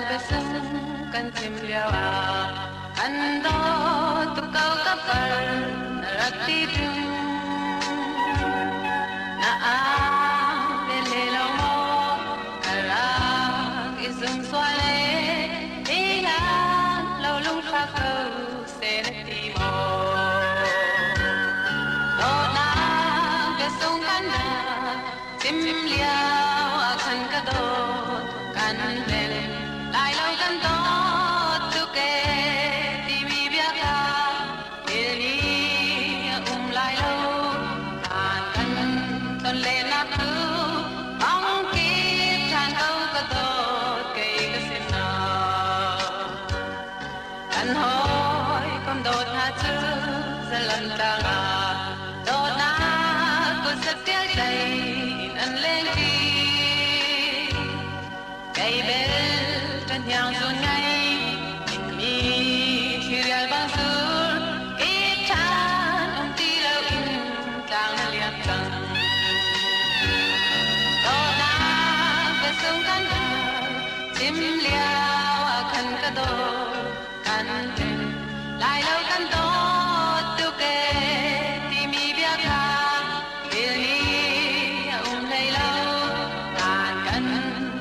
kan simliawa ando tukau kapal narati dung na belelo mo karang isung swale ilang laulung fakau seneti mo do na besung kanda simliawa kan kadot kan bel lai lau kan to tuke timi biaka eli lai lau kan ton le na tu ong ki chan kau ka to ke ka sin na kan hoi kom do na chu zalan ta nga do na ko sa tia dai an lên ki cây bel trên nhang xuân ngay mi thiêu băng sur ít chan ông ti lâu in càng liệp càng to na về sông can chim liao khăn cả đô can tên lại lâu can to tiêu kê ti mi bia ca yêu ni lấy lâu can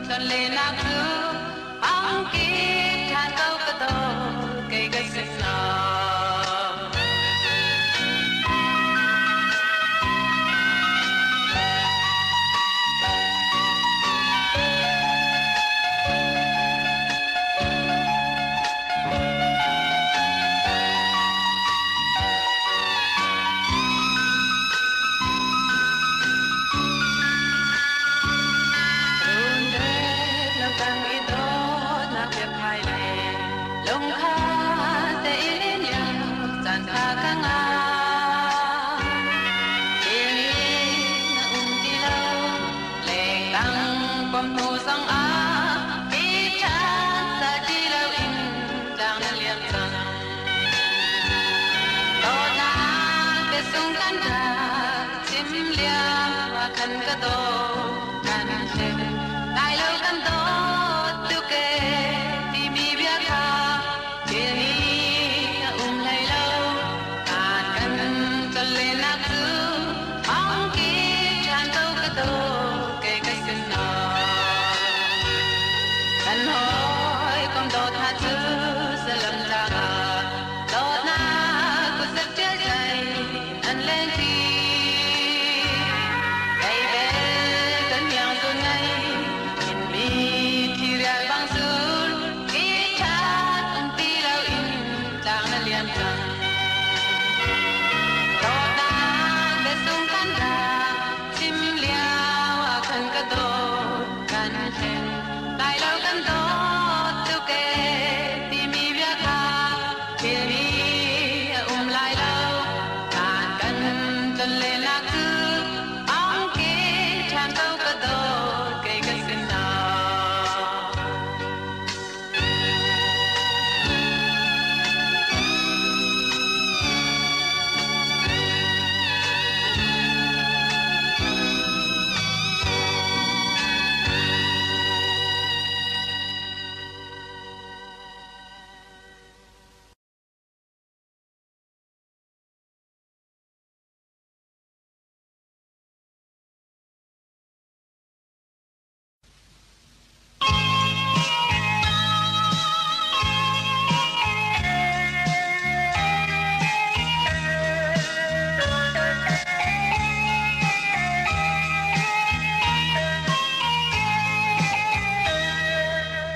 chân lên áp ang kita kau kato kay kasina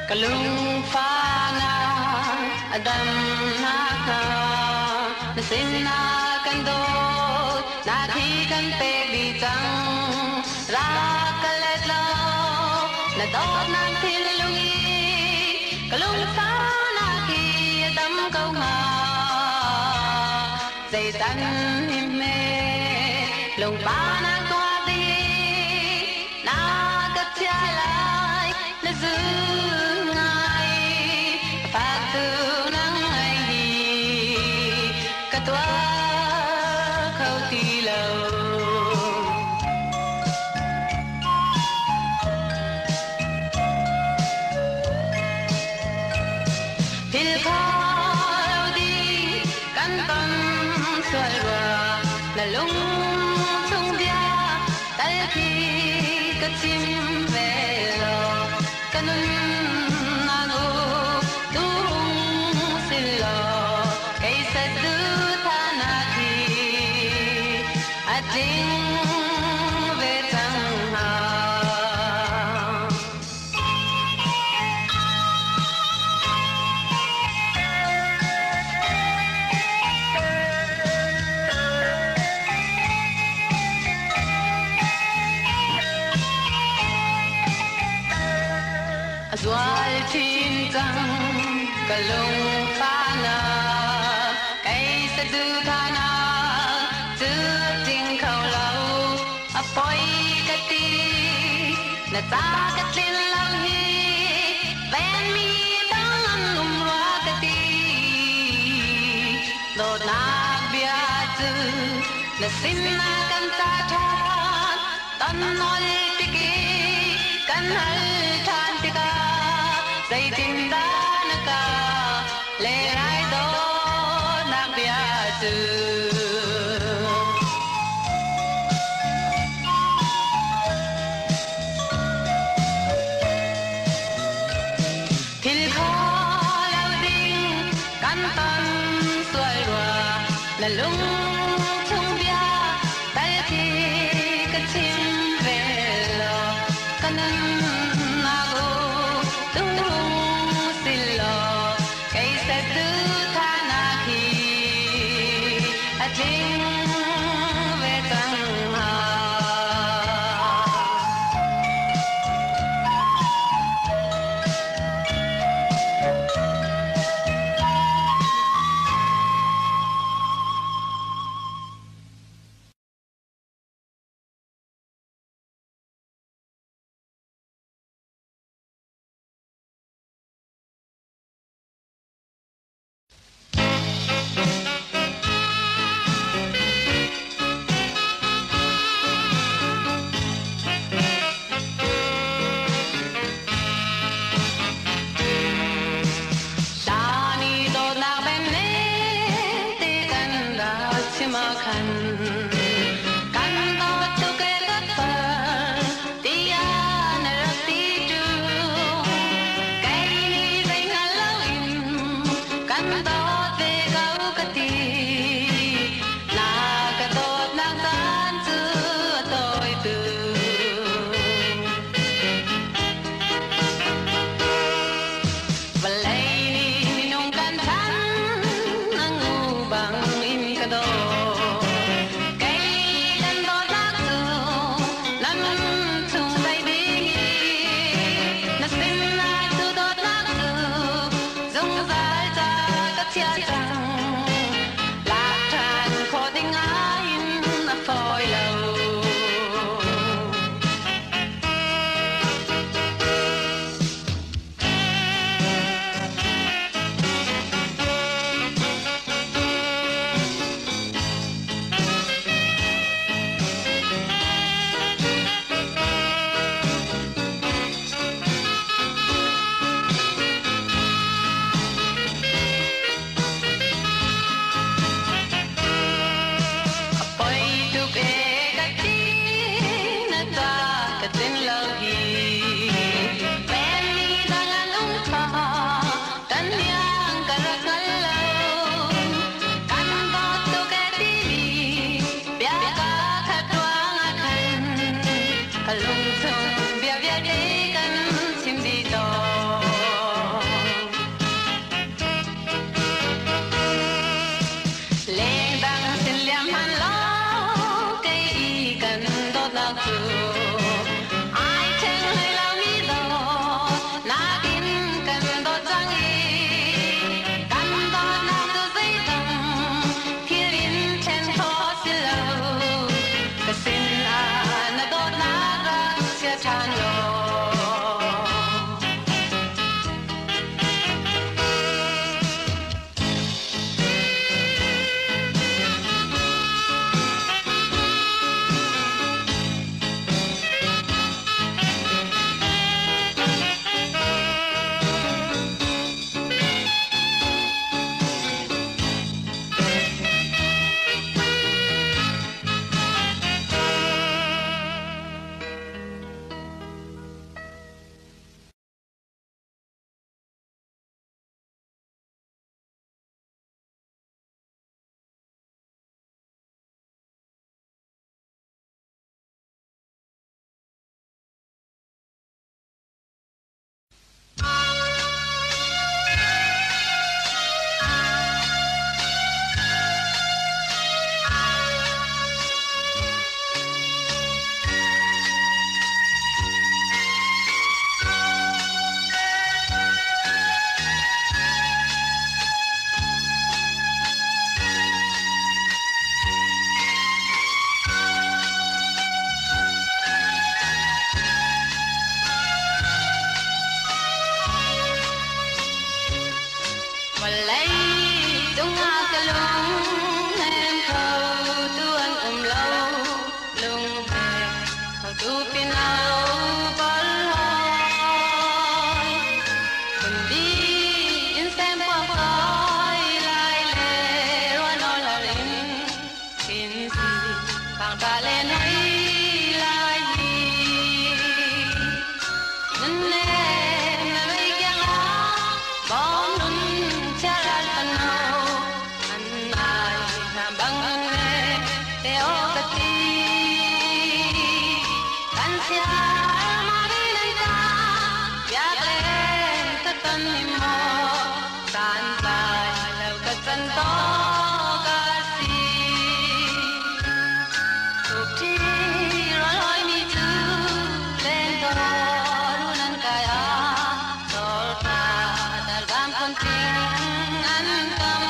kalung fana adam naka nasina kando nathi kan pe bi chang ra kalet lo na do nan thil lungi kalung fana ki adam kau nga dây tan him me lung pa na kwa di na ka chia lai na zu là lung tung bia tay khi có chim về lò căn na ngô tung xin lò cây sa tư tha na thi a ding về tang ha Doal chin tang kalung pha na cây sa du tha na tu ting khâu lâu a poi ka ti na ta ka tin lang hi ven mi dang ra ka ti do na bia tu na sin na kan ta tha tan nol ti ki kan hal than ti ka dây tin đã naka lê rai đó nạc bia từ thil khó lao đinh căn tân xuôi đùa là lung tung bia tay khi cái chim về lò căn na go tung xin lò cây sa tư tha na khi a ding về tang ha tung a cái lung em khâu tu anh lâu lung về khâu tu pin lâu bol hoi cùng đi in xem qua coi lại lệ roa nói là linh xin gì càng ta lên ấy lại đi nên em mấy cái lá bom nun cha ra phần nào anh ai làm bằng anh theo cái tim anh sẽ mà đi lên ta giác lên cái tân niềm mơ tan dài lâu cái chân to cái gì cuộc chi rồi hỏi mi chú lên đó luôn anh cài rồi ta đã làm con tim anh tâm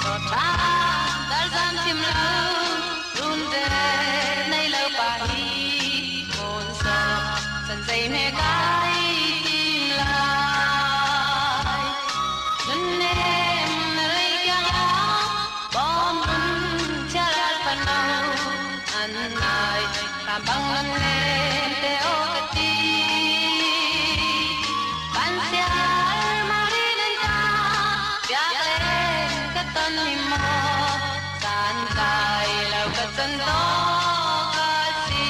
rồi ta đã làm tim lâu luôn về nay lâu bà hi hồn sợ dần dày mê cái tim lại nên em lấy cái lá bom luôn cha ra phần nào anh ai làm bằng anh em theo cái tim bạn sẽ mà đi lên ta giác lên cái tân niềm mơ tan dài lâu cái chân đó cái gì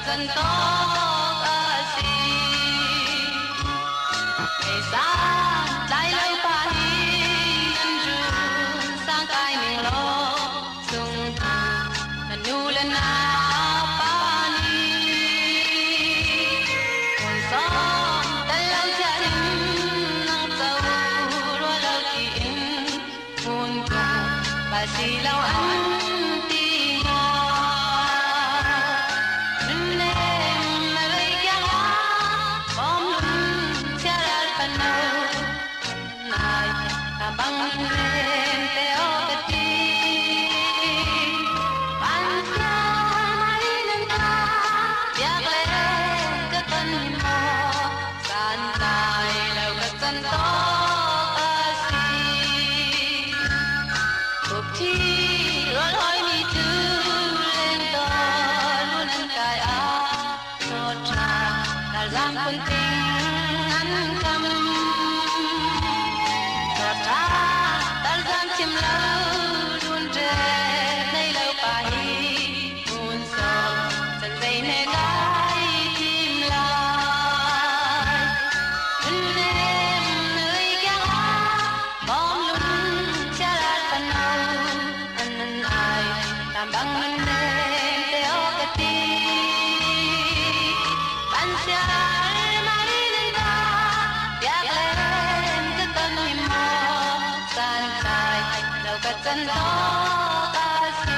chân to cái gì ngày xa trái lâu pa hi nhân run sang cái mình lo sung thang nu lên na pa ni hồn son tay lâu cha in nang dâu lo lâu tin hồn cùng bà si lâu anh bằng lên theo cái tim anh sẽ mãi lên ta giác lên cái tân mơ san dài lâu cái chân to cái gì cuộc chi rồi hỏi mi chú lên đó luôn anh cài cho cha đã làm con tim anh cầm ta gian chim lâu luôn trẻ nay lâu bà hi buồn sầu dần dày nè cái tim lại nên em nơi cái bom luôn cha ra phần nào anh ai làm bằng anh em theo cái tim anh sẽ mãi lên ta giác lên cái tân niềm mơ tan dài lâu cái chân đó cái gì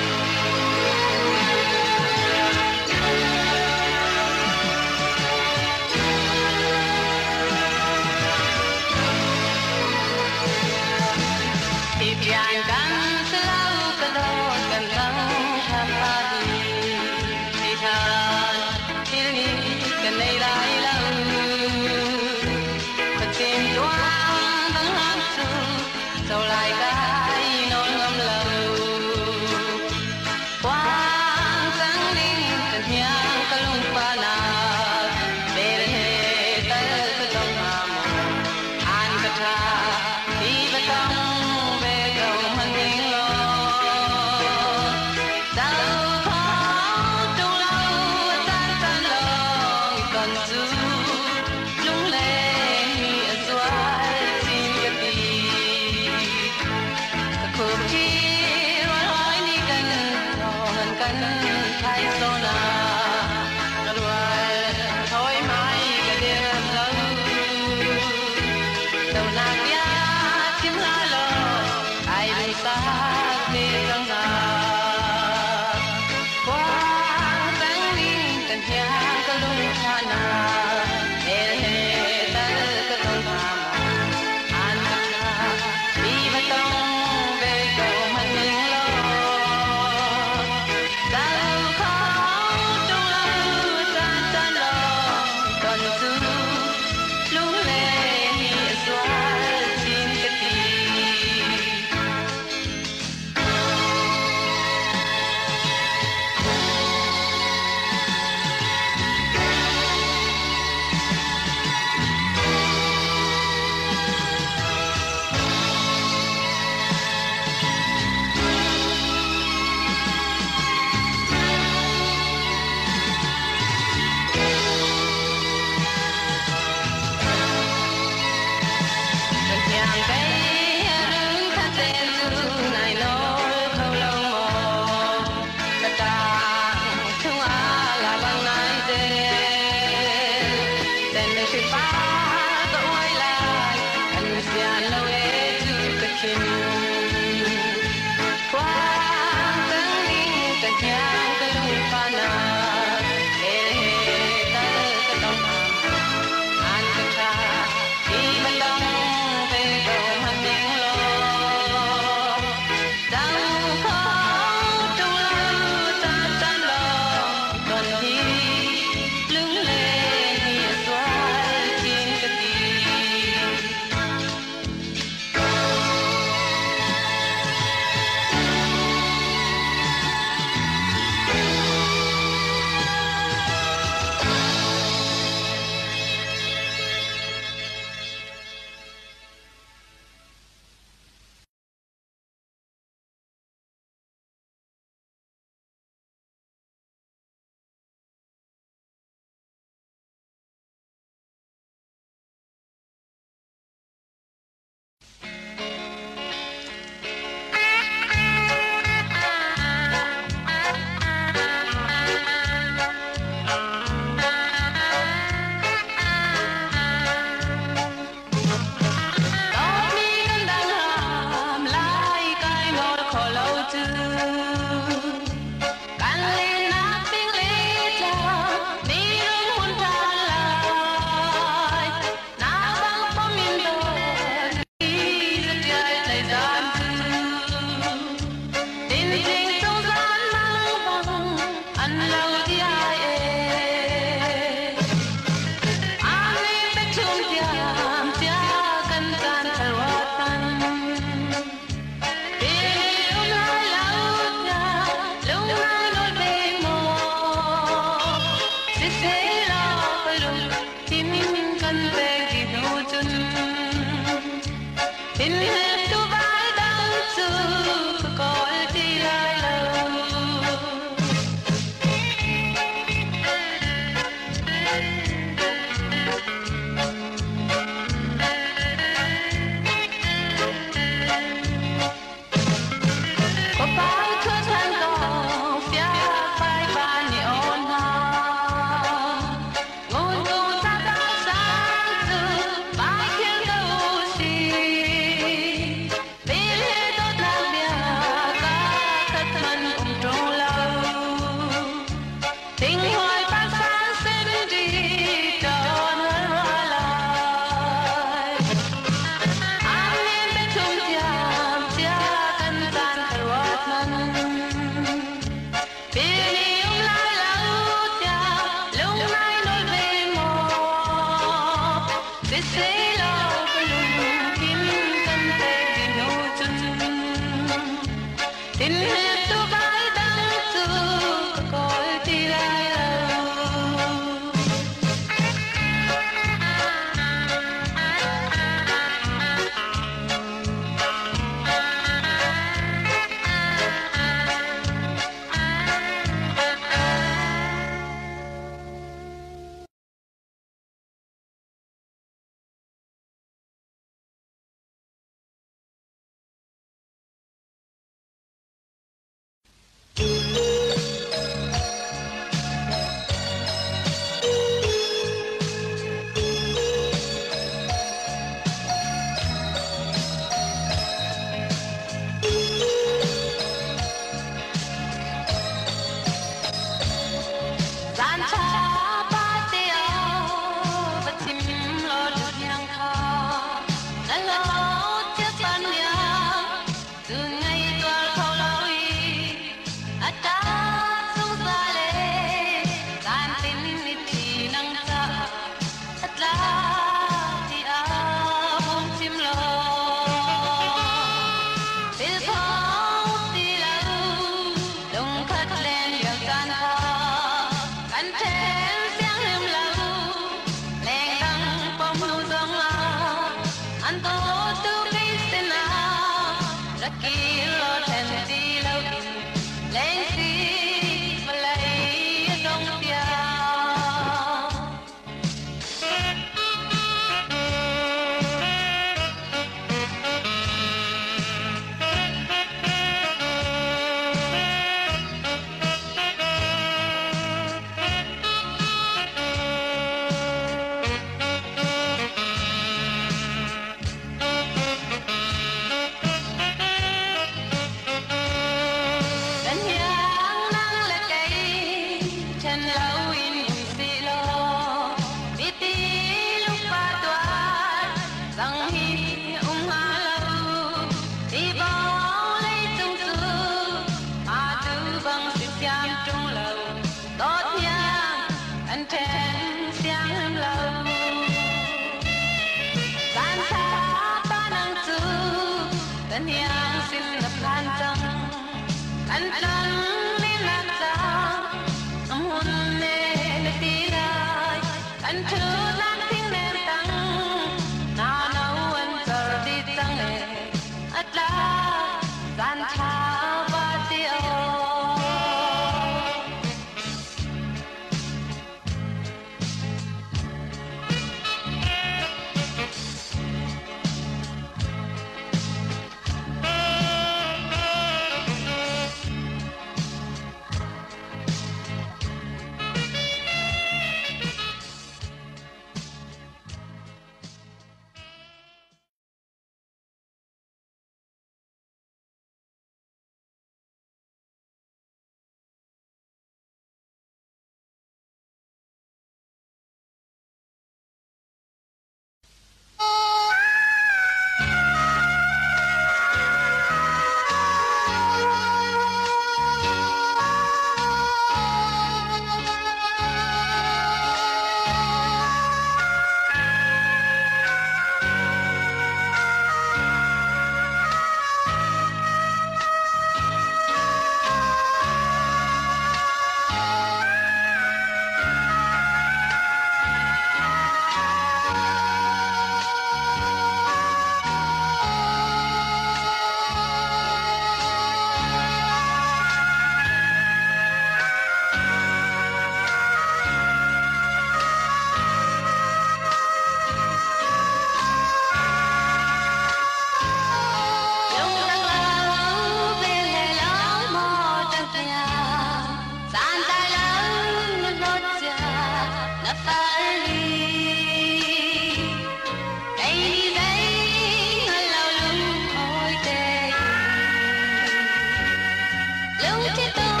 lung chi tung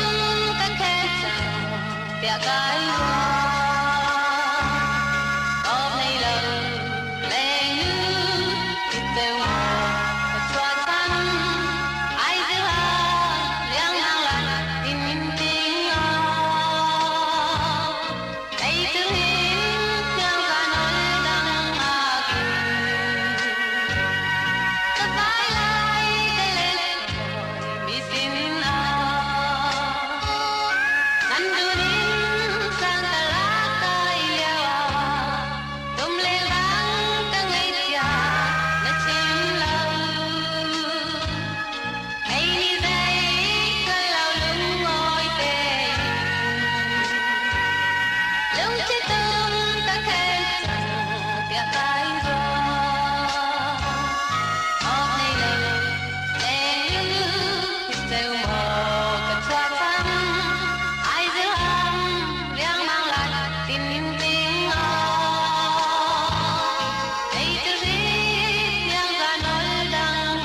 kan khe chào bia cái hôm nay lần lên như ít tiêu chua chan ai dư liang nang la tin tin ai từng hin yang ca nói đang ta phải lại cái lên mi xin nandunin sang talakay yawa tumlelang kangayya na chimlaw ay nizay kalaw lungoy te lung chitung takhet kya kai ro of nay nay lu teu mo ka chwa phan ai dư liang mang lại tin tiếng ấy từ khi liang ra nói đang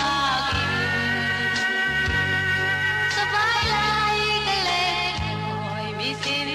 sa vai lại cái lệ hỏi mi xin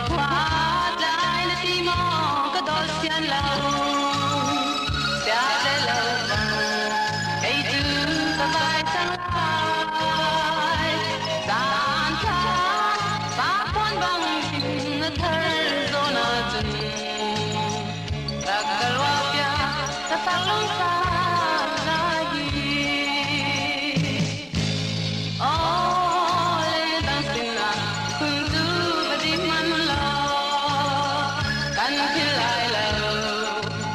khoát lại là tim mong có đôi xiên lâu đã để lâu bằng cây từ có vai trắng ai gian ta ba con bằng tình thơ rồi nó dừng ta cần qua bia ta phát lông xa ra đi ôi đang xin là phương du và đi man lo căn khi lại lâu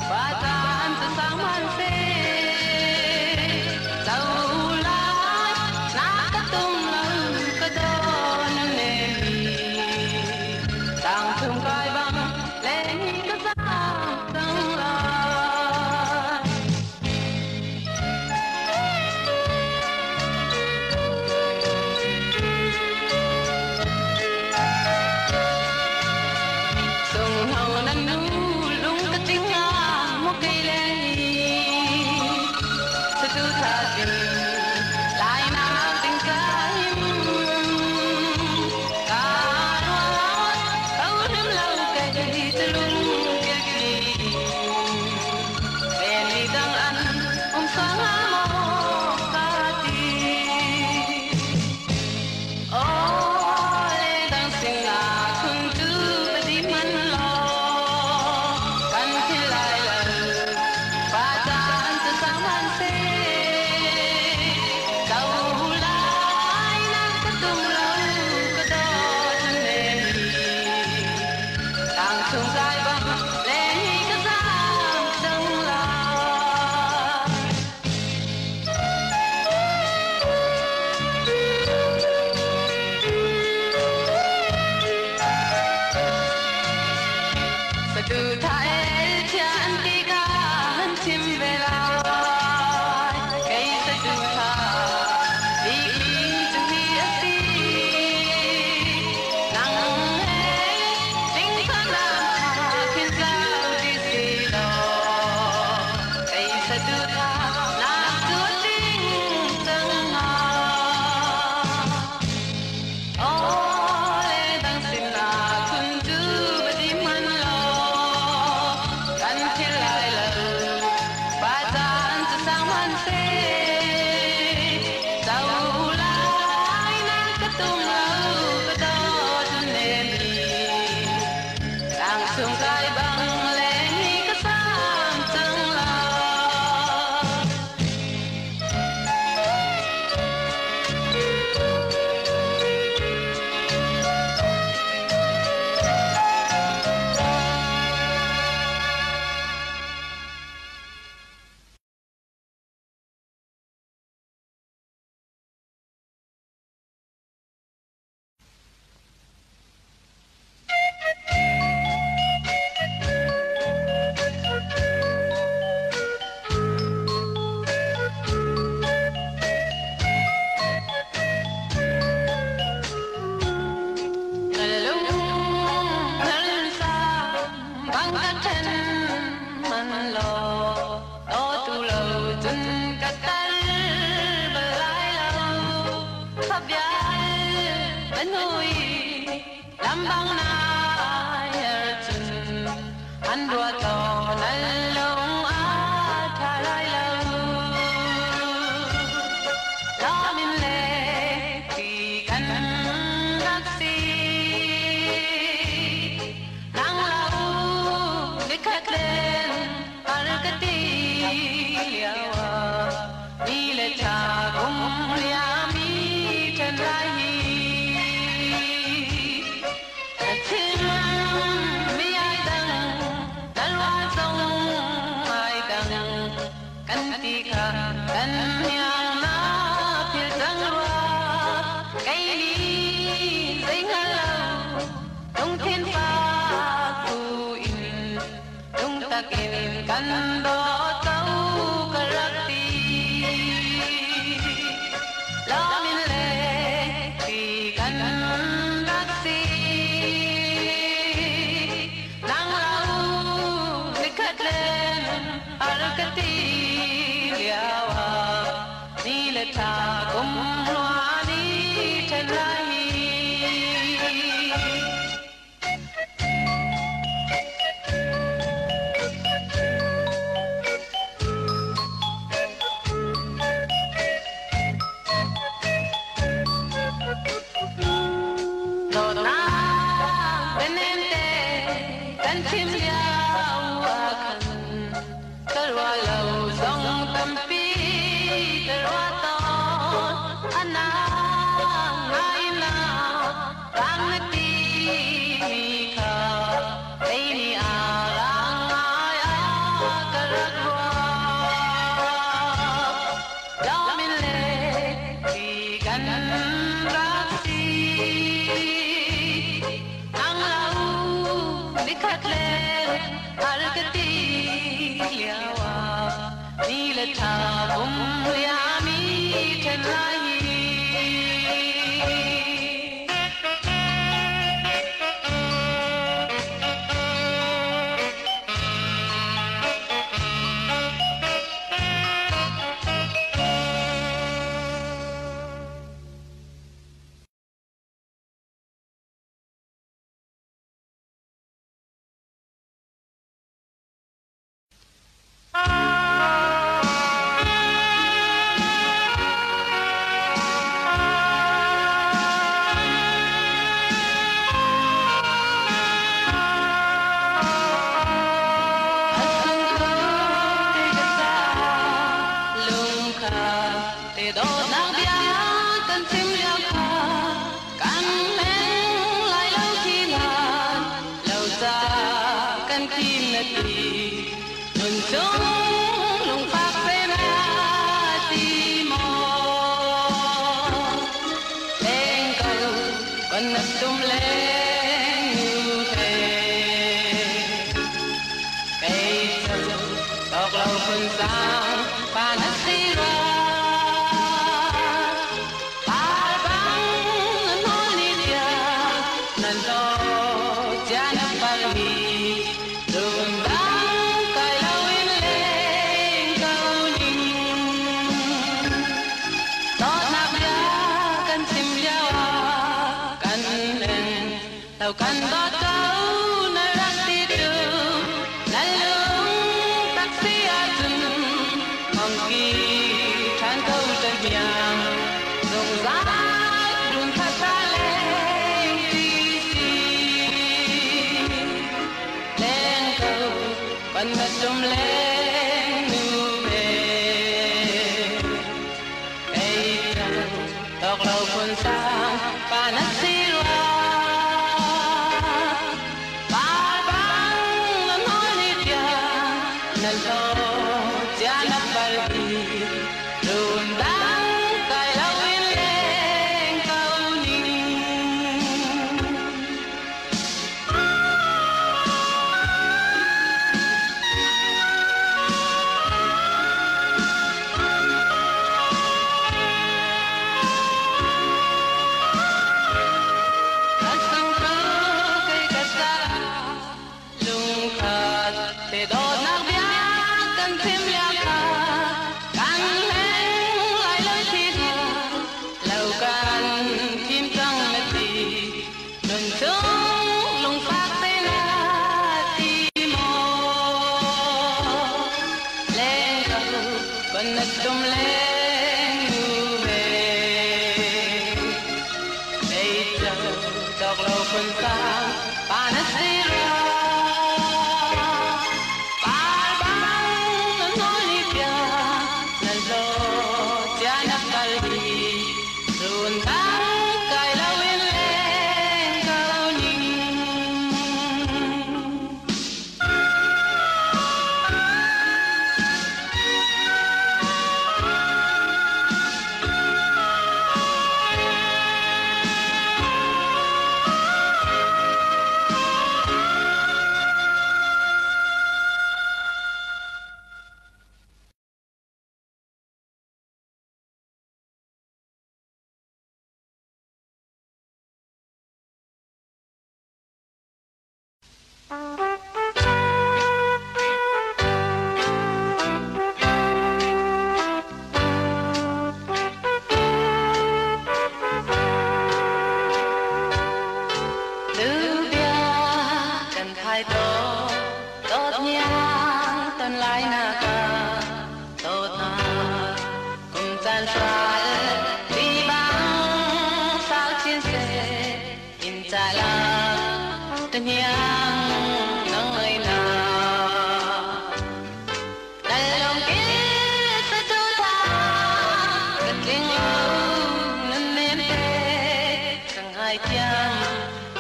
và ta sẽ sáng man xe dẫu lại nát các tung lâu có đôi nâng nề đang thương cay băng lên cái giang tương lai sông hồng năn nú lung cái tiếng nga một cây lên sẽ tu tha tình lại nào tình ca hiếm ca đoan câu đêm lâu cây sẽ lung kia kia bên đi đang ăn ông sáng một ca ti ôi đang sinh là không tư và đi man lo căn khi lại lần và ta sẽ sáng man xe dẫu lại nát cái tung lâu có đôi chân nền càng sông dài băng lên cái giang sông la sẽ từ thái chân đi ca hân chim về lại cây sẽ từ tha đi từ phía đi nắng hè tinh thần làm tha thiên giao đi gì đó cây sẽ từ tha là chúa tinh dâng ngàn ôi đang xin là kun du và đi man lo căn khi lại lần và gian sẽ sáng man xe dẫu lại nát cái tung lâu có đôi chân nền đang sương cay băng lên cái sáng tương lai ngân xa băng cát chân man lo đó tu lâu chân cát tan bờ lại lâu thắp nhang bên núi làm băng na chân ăn đua to năn lông á tha lại lâu lo min lệ thì căn gác si nang lau để khát lên arkati liawa ni le cha kum lia mi chân lai chim mi ai đăng dalwa sông ai đăng căn ti kha căn nhang na phiêu trăng loa cây đi dây ngân lâu đông thiên pha tu in đông ta kìm căn đó tâu cả rắc ti lo min lệ thì căn rắc si nang lau để khát lên arkati liawa ni le tha kum loa ni chân lai chim liao khăn tơ hoa lâu dòng tâm pi tơ hoa to anh ngay nào rang ti mi kha đây ni rang ai cả hoa lo min le thì gan ra si ang lau dikat le al kati liawa ni le tha bum ya mi then lai tình nhang nắng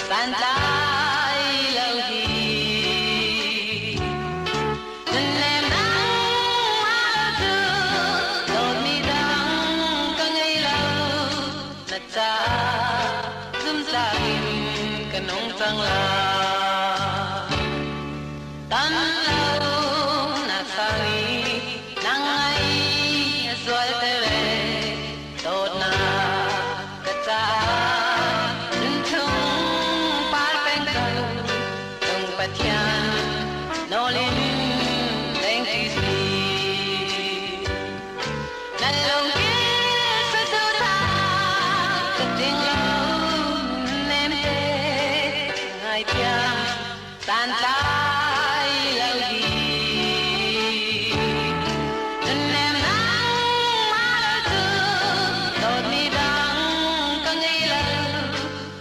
tàn trái lâu gì nên em nắng má thương đôi mi đắng cả ngày lâu là cha zum sa in cả nông trăng la tan lâu na sari nang ai sual tere tot na kacha dun chung par peng kang tung pathian no lin thank you si na long ke sa tu ta ka ting lo nem te ngai piang tan trái lâu gì nên em nắng má thương đôi mi đắng cả ngày lâu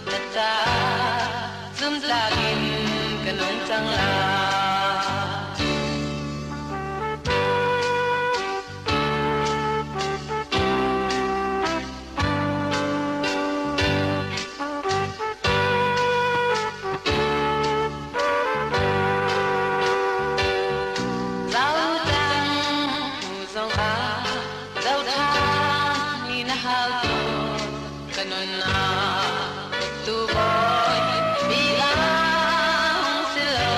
thật ra zum sa kim cả nông trăng la kanuna tu boy bilang silo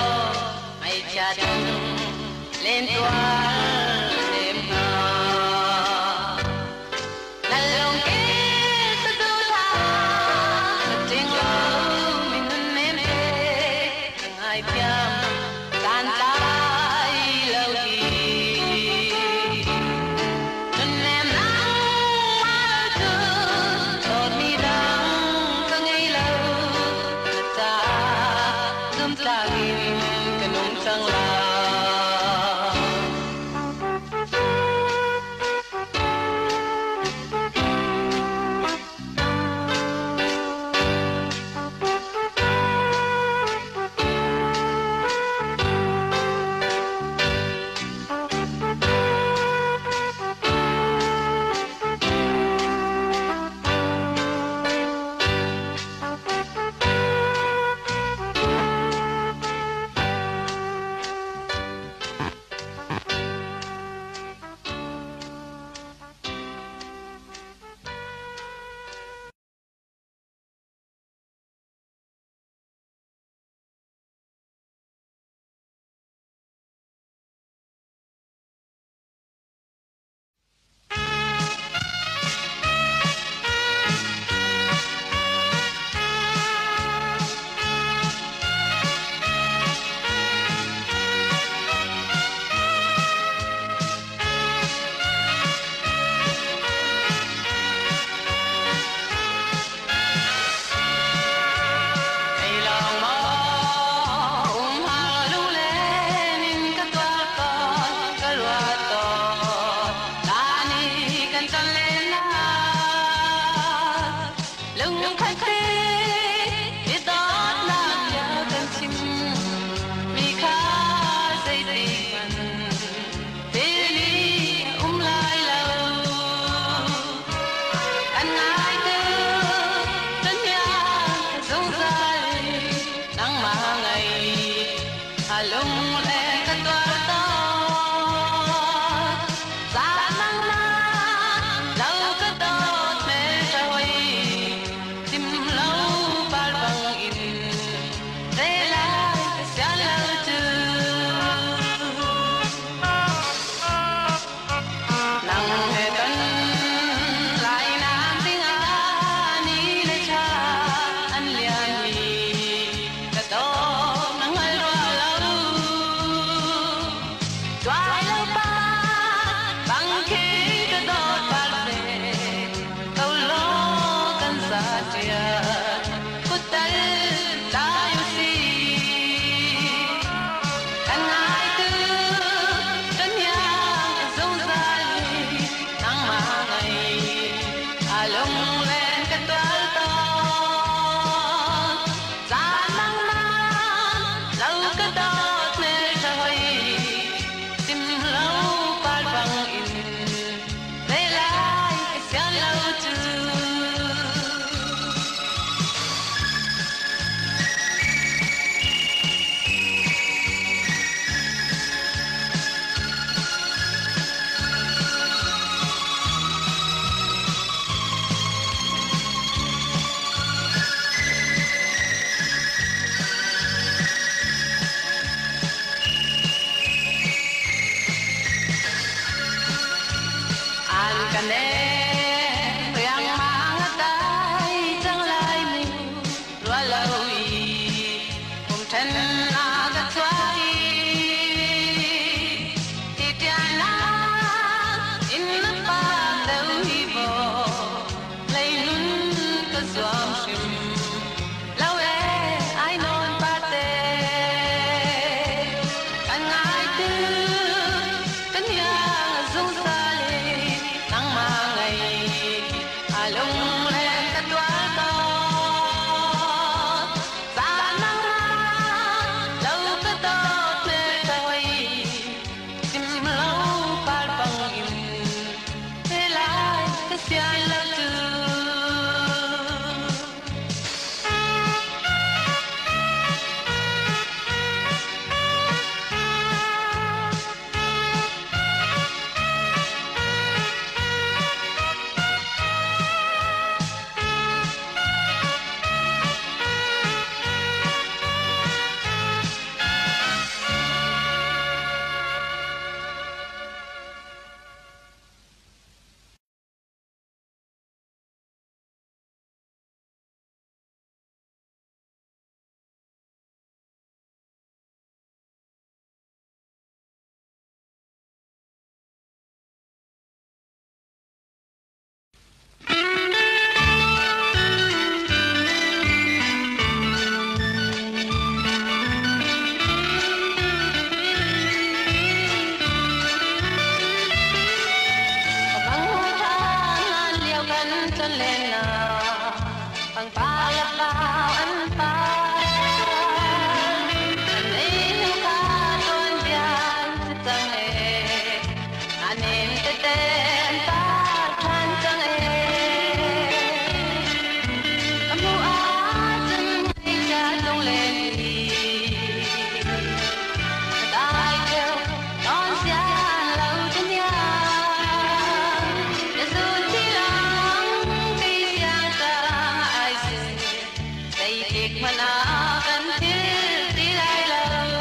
lịch mà na cần thiết đi lại lâu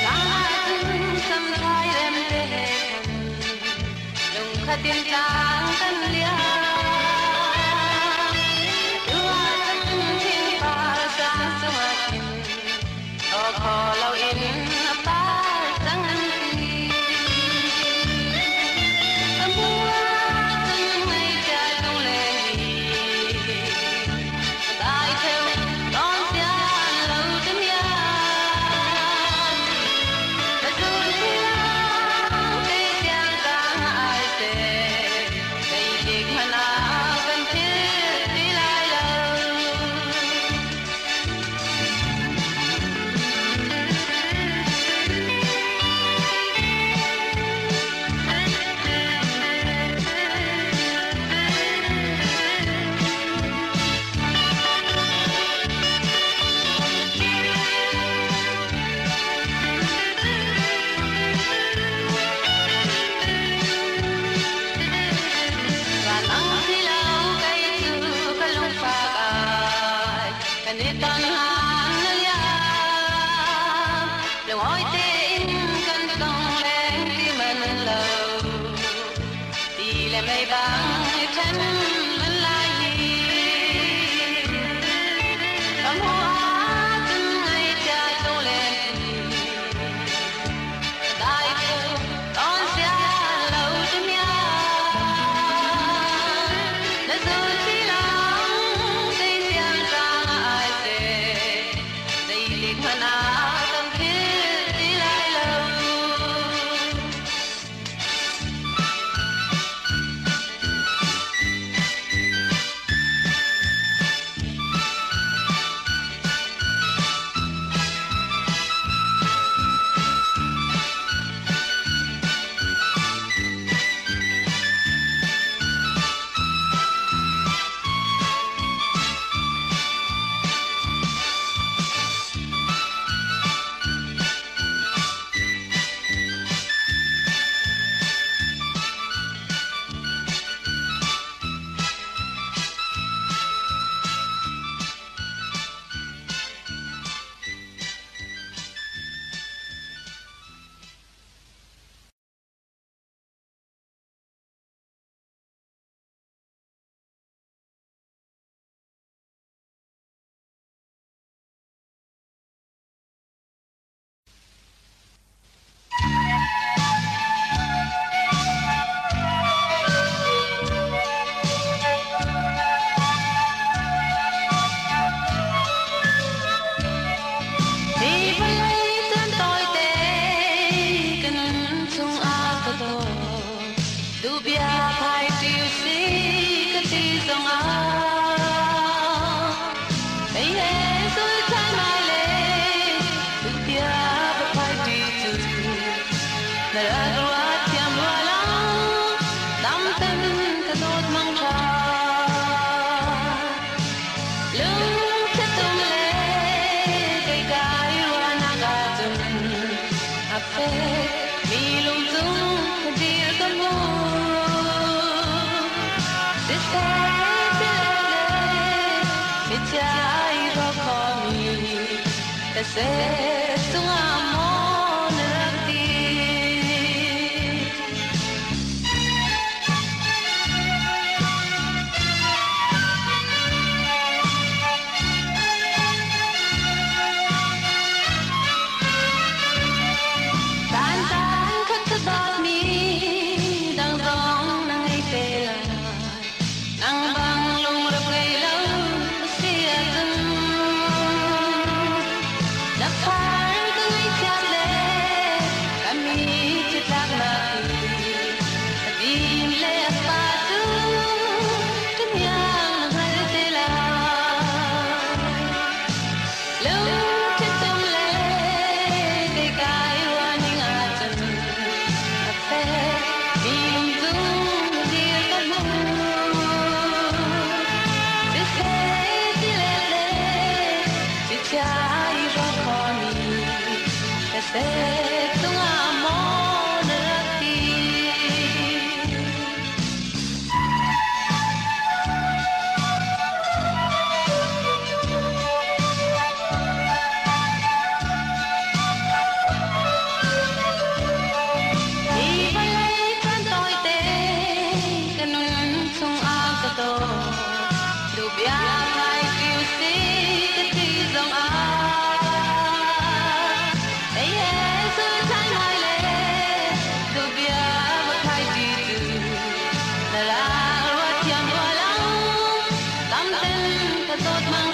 nắng sớm thay đêm đêm lùng khát tiếng trắng tân lia dua chân thiên ba sang sông akin o kho lâu in apa sang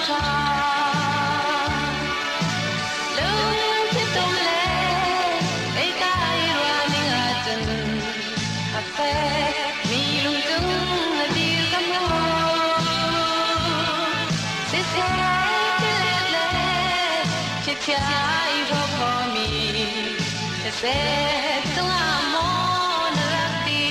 tra lung chết tôm lê ấy cái loa ninh à chân cà phê mi lung tung đi cắm hoa sẽ lê lê chết chạy vô khó mi sẽ tung amor rati